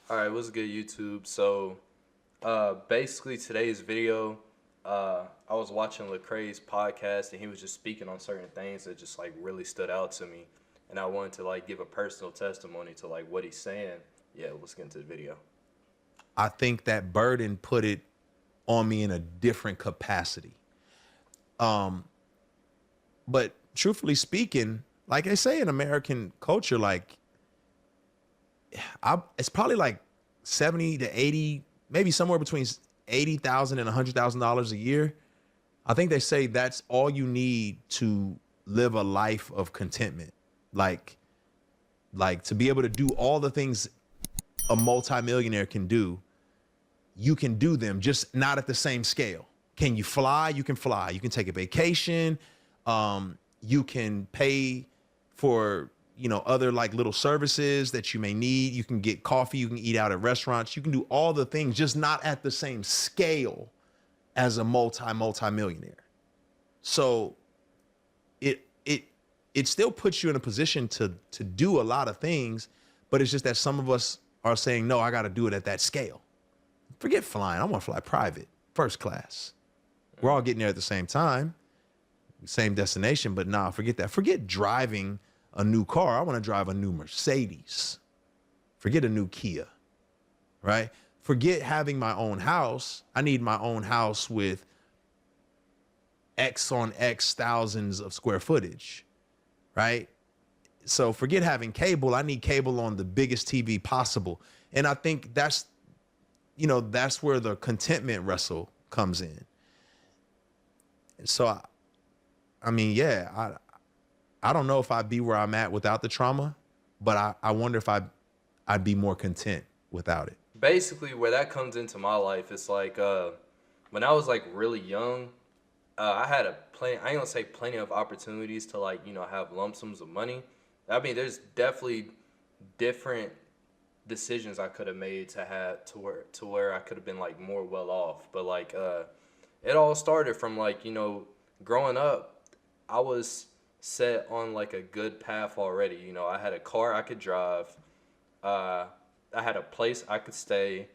All right, what's good, YouTube? So, basically today's video, I was watching lecrae's podcast and he was just speaking on certain things that just like really stood out to me, and I wanted to like give a personal testimony to like what he's saying. Yeah, let's get into the video. I think that burden put it on me in a different capacity. But truthfully speaking, like I say in American culture, it's probably like 70 to 80, maybe somewhere between 80,000 and $100,000 a year. I think they say that's all you need to live a life of contentment. Like, like to be able to do all the things a multimillionaire can do, you can do them, just not at the same scale. Can you fly? You can fly. You can take a vacation. You can pay for, other like little services that you may need. You can get coffee. You can eat out at restaurants. You can do all the things, just not at the same scale as a multimillionaire. So it it it still puts you in a position to do a lot of things, but it's just that some of us are saying, no, I got to do it at that scale. Forget flying. I want to fly private, first class. We're all getting there at the same time, same destination, but nah, forget that. Forget driving a new car. I want to drive a new Mercedes. Forget a new Kia, right? Forget having my own house. I need my own house with X on X thousands of square footage, right? So forget having cable. I need cable on the biggest TV possible. And I think that's where the contentment wrestle comes in. And so, I mean, yeah, I don't know if I'd be where I'm at without the trauma, but I wonder if I'd be more content without it. Basically, where that comes into my life, it's like when I was like really young, I had I ain't gonna say plenty of opportunities to like have lump sums of money. I mean, there's definitely different decisions I could have made to have to where I could have been like more well off. But like it all started from like growing up, I was set on like a good path already. I had a car I could drive. Uh, I had a place I could stay.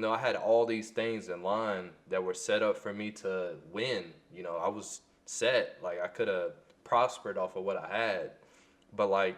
I had all these things in line that were set up for me to win. I was set. Like I could have prospered off of what I had, but like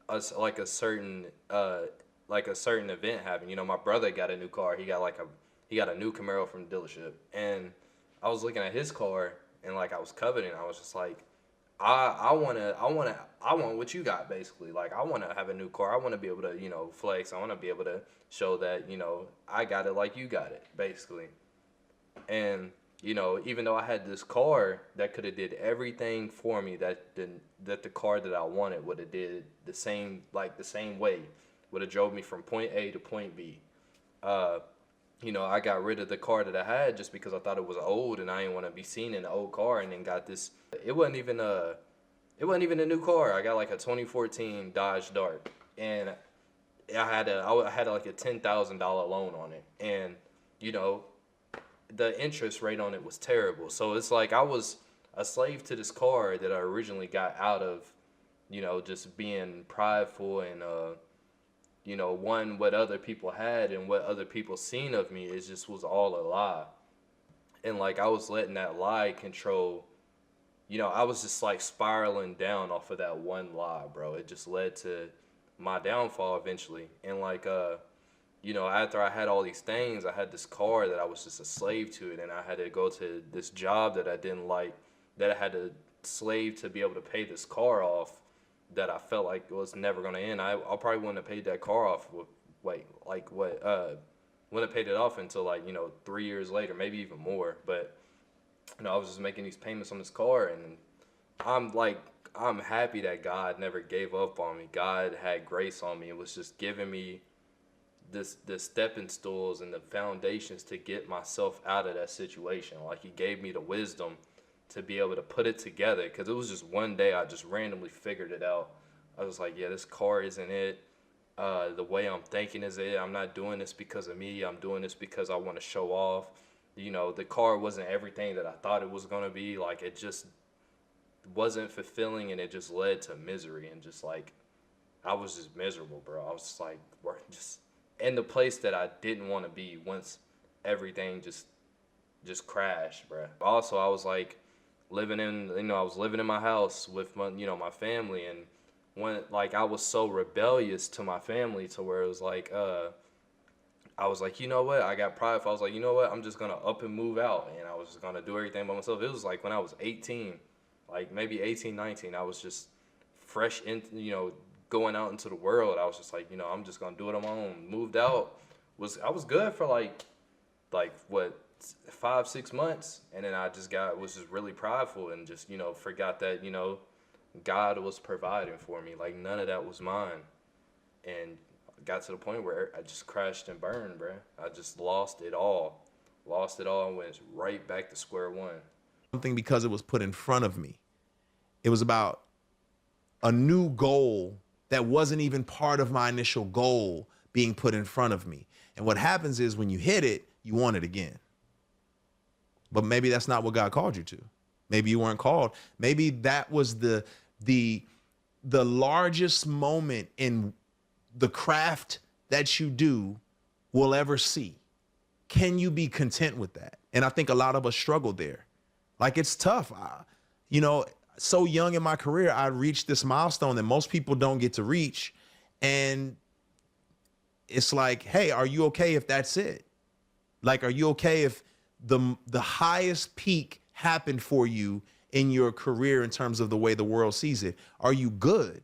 a certain event happened. My brother got a new car. He got a new Camaro from the dealership, and I was looking at his car and like I was coveting. I was just like, I want what you got basically. Like I want to have a new car. I want to be able to flex. I want to be able to show that I got it like you got it basically. And even though I had this car that could have did everything for me that the car that I wanted would have did the same way, would have drove me from point A to point B. Uh, I got rid of the car that I had just because I thought it was old and I didn't want to be seen in an old car, and then got this. It wasn't even a new car. I got like a 2014 Dodge Dart, and I had like a $10,000 loan on it, and you know the interest rate on it was terrible. So it's like I was a slave to this car that I originally got out of, just being prideful and one what other people had and what other people seen of me. It just was all a lie, and like I was letting that lie control. I was just like spiraling down off of that one lie, bro. It just led to my downfall eventually, and like after I had all these things, I had this car that I was just a slave to it, and I had to go to this job that I didn't like, that I had to slave to be able to pay this car off, that I felt like was never gonna end. I probably wouldn't have paid that car off with, wouldn't have paid it off until 3 years later, maybe even more. But I was just making these payments on this car, and I'm happy that God never gave up on me. God had grace on me. It was just giving me the stepping stools and the foundations to get myself out of that situation. Like he gave me the wisdom to be able to put it together, because it was just one day I just randomly figured it out. I was like, yeah, this car isn't it. The way I'm thinking is it. I'm not doing this because of me. I'm doing this because I want to show off. The car wasn't everything that I thought it was going to be. Like it just wasn't fulfilling, and it just led to misery, and just like I was just miserable, bro. I was just like, just in the place that I didn't want to be once everything just crashed, bruh. Also, I was like I was living in my house with my family, and when like I was so rebellious to my family to where it was like, I was like, you know what? I got prideful. I was like, you know what? I'm just gonna up and move out, and I was just gonna do everything by myself. It was like when I was 18, like maybe 18, 19. I was just fresh in, going out into the world. I was just like, I'm just gonna do it on my own. Moved out. I was good for like what 5, 6 months, and then I just was just really prideful and just forgot that God was providing for me. Like none of that was mine, and got to the point where I just crashed and burned, bro. I just lost it all, and went right back to square one. Something because it was put in front of me. It was about a new goal that wasn't even part of my initial goal being put in front of me. And what happens is when you hit it, you want it again. But maybe that's not what God called you to. Maybe you weren't called. Maybe that was the largest moment in the craft that you do will ever see. Can you be content with that? And I think a lot of us struggle there. Like it's tough. So young in my career, I reached this milestone that most people don't get to reach. And it's like, hey, are you okay if that's it? Like, are you okay if the highest peak happened for you in your career in terms of the way the world sees it? Are you good?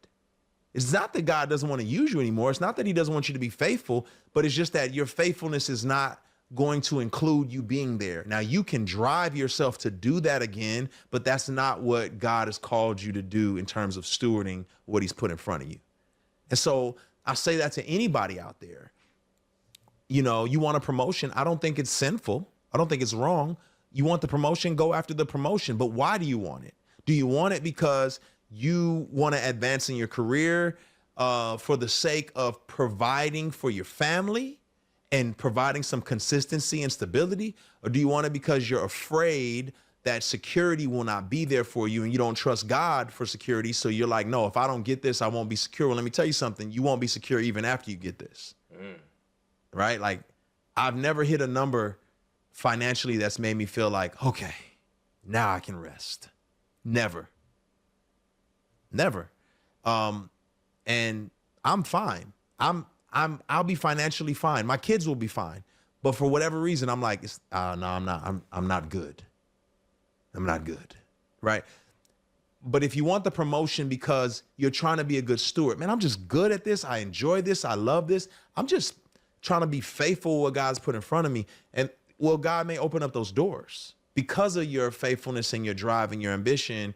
It's not that God doesn't want to use you anymore. It's not that he doesn't want you to be faithful, but it's just that your faithfulness is not going to include you being there. Now, you can drive yourself to do that again, but that's not what God has called you to do in terms of stewarding what he's put in front of you. And so I say that to anybody out there. You want a promotion. I don't think it's sinful. I don't think it's wrong. You want the promotion, go after the promotion. But why do you want it? Do you want it because you want to advance in your career for the sake of providing for your family and providing some consistency and stability? Or do you want it because you're afraid that security will not be there for you and you don't trust God for security? So you're like, no, if I don't get this, I won't be secure. Well, let me tell you something. You won't be secure even after you get this. Right? Like, I've never hit a number financially that's made me feel like, okay, now I can rest. Never. And I'm fine. I'll be financially fine. My kids will be fine. But for whatever reason, I'm like, no, I'm not. I'm not good. I'm not good. Right. But if you want the promotion because you're trying to be a good steward, man, I'm just good at this. I enjoy this. I love this. I'm just trying to be faithful with what God's put in front of me. And well, God may open up those doors because of your faithfulness and your drive and your ambition.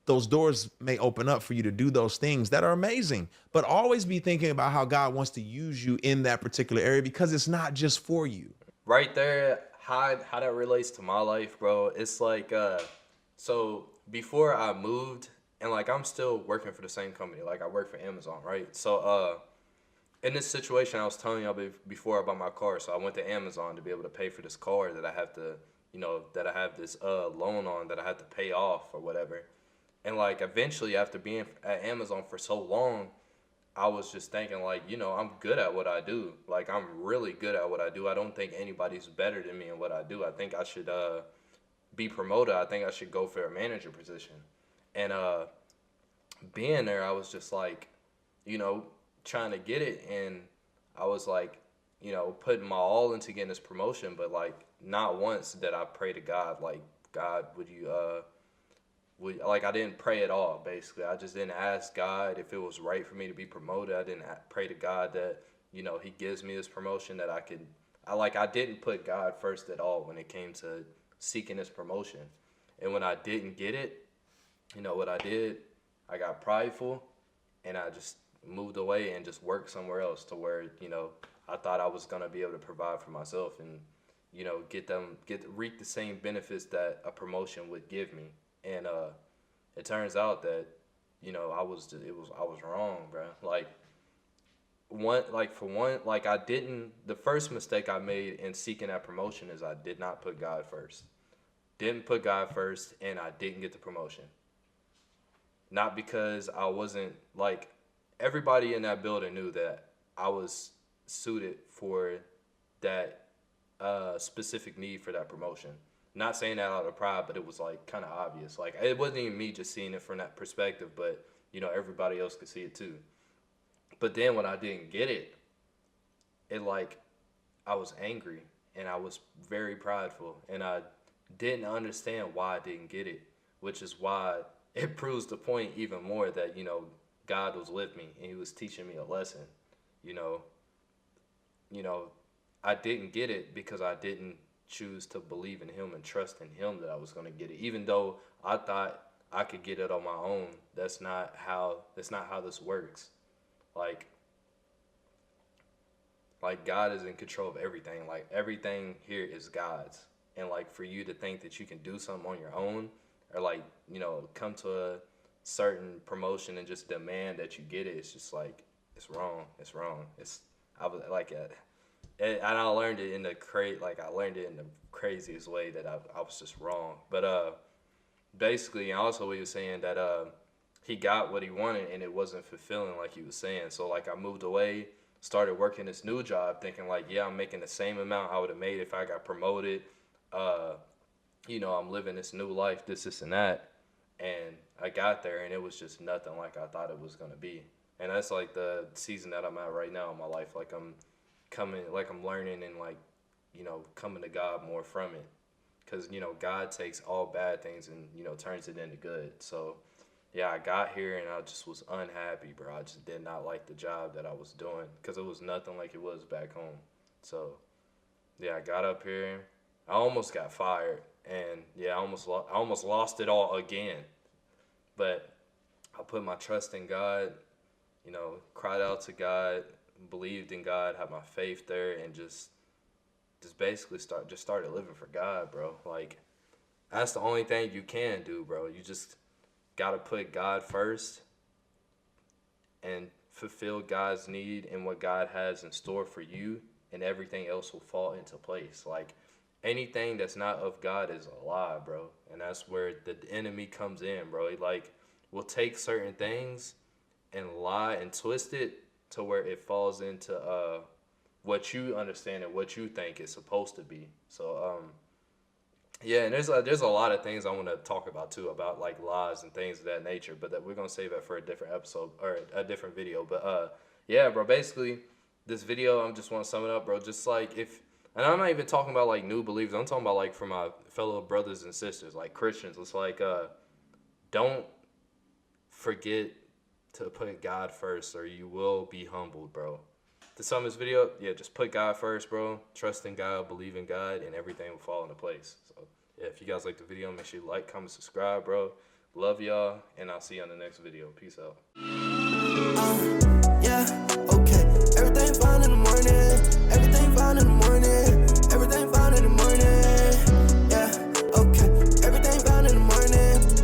Those doors may open up for you to do those things that are amazing, but always be thinking about how God wants to use you in that particular area because it's not just for you. Right there, how that relates to my life, bro. It's like, so before I moved, and like I'm still working for the same company, like I work for Amazon, right? So, in this situation, I was telling y'all before about my car. So I went to Amazon to be able to pay for this car that I have to, that I have this loan on that I have to pay off or whatever. And like eventually, after being at Amazon for so long, I was just thinking like, I'm good at what I do. Like I'm really good at what I do. I don't think anybody's better than me in what I do. I think I should be promoted. I think I should go for a manager position. And being there, I was just like, trying to get it, and I was like, putting my all into getting this promotion, but like not once did I pray to God like, God, would you I didn't pray at all. Basically, I just didn't ask God if it was right for me to be promoted. I didn't pray to God that he gives me this promotion that I didn't put God first at all when it came to seeking this promotion. And when I didn't get it, what I did, I got prideful, and I just moved away and just worked somewhere else to where I thought I was gonna be able to provide for myself and reap the same benefits that a promotion would give me. And it turns out that I was wrong, bro. The first mistake I made in seeking that promotion is I did not put God first. Didn't put God first, and I didn't get the promotion. Not because I wasn't like, everybody in that building knew that I was suited for that specific need for that promotion. Not saying that out of pride, but it was like kind of obvious. Like it wasn't even me just seeing it from that perspective, but you know everybody else could see it too. But then when I didn't get it, it like I was angry and I was very prideful and I didn't understand why I didn't get it, which is why it proves the point even more that, you know, God was with me and he was teaching me a lesson. You know, you know, I didn't get it because I didn't choose to believe in him and trust in him that I was going to get it. Even though I thought I could get it on my own, that's not how this works. Like God is in control of everything. Like everything here is God's. And like for you to think that you can do something on your own or like, you know, come to a certain promotion and just demand that you get it, it's just like it's wrong. It's wrong. I was like and I learned it in the craziest way that I was just wrong. But basically, and also he was saying that he got what he wanted and it wasn't fulfilling like he was saying. So like I moved away, started working this new job thinking like, yeah, I'm making the same amount I would have made if I got promoted. You know, I'm living this new life, this and that. And I got there and it was just nothing like I thought it was going to be. And that's like the season that I'm at right now in my life. Like I'm learning and like, you know, coming to God more from it. Because, you know, God takes all bad things and, you know, turns it into good. So, yeah, I got here and I just was unhappy, bro. I just did not like the job that I was doing because it was nothing like it was back home. So, yeah, I got up here. I almost got fired. And, yeah, I almost lost it all again. But I put my trust in God, you know, cried out to God, believed in God, had my faith there, and just basically started living for God, bro. Like that's the only thing you can do, bro. You just gotta put God first and fulfill God's need and what God has in store for you, and everything else will fall into place. Like anything that's not of God is a lie, bro. And that's where the enemy comes in, bro. He like will take certain things and lie and twist it to where it falls into what you understand and what you think it's supposed to be. So yeah, and there's a lot of things I want to talk about too, about like lies and things of that nature, but that we're gonna save that for a different episode or a different video. But yeah, bro, basically this video I'm just want to sum it up, bro. Just like and I'm not even talking about like new believers. I'm talking about like for my fellow brothers and sisters, like Christians. It's like don't forget to put God first, or you will be humbled, bro. To sum this video, yeah, just put God first, bro. Trust in God, believe in God, and everything will fall into place. So, yeah, if you guys like the video, make sure you like, comment, subscribe, bro. Love y'all, and I'll see you on the next video. Peace out.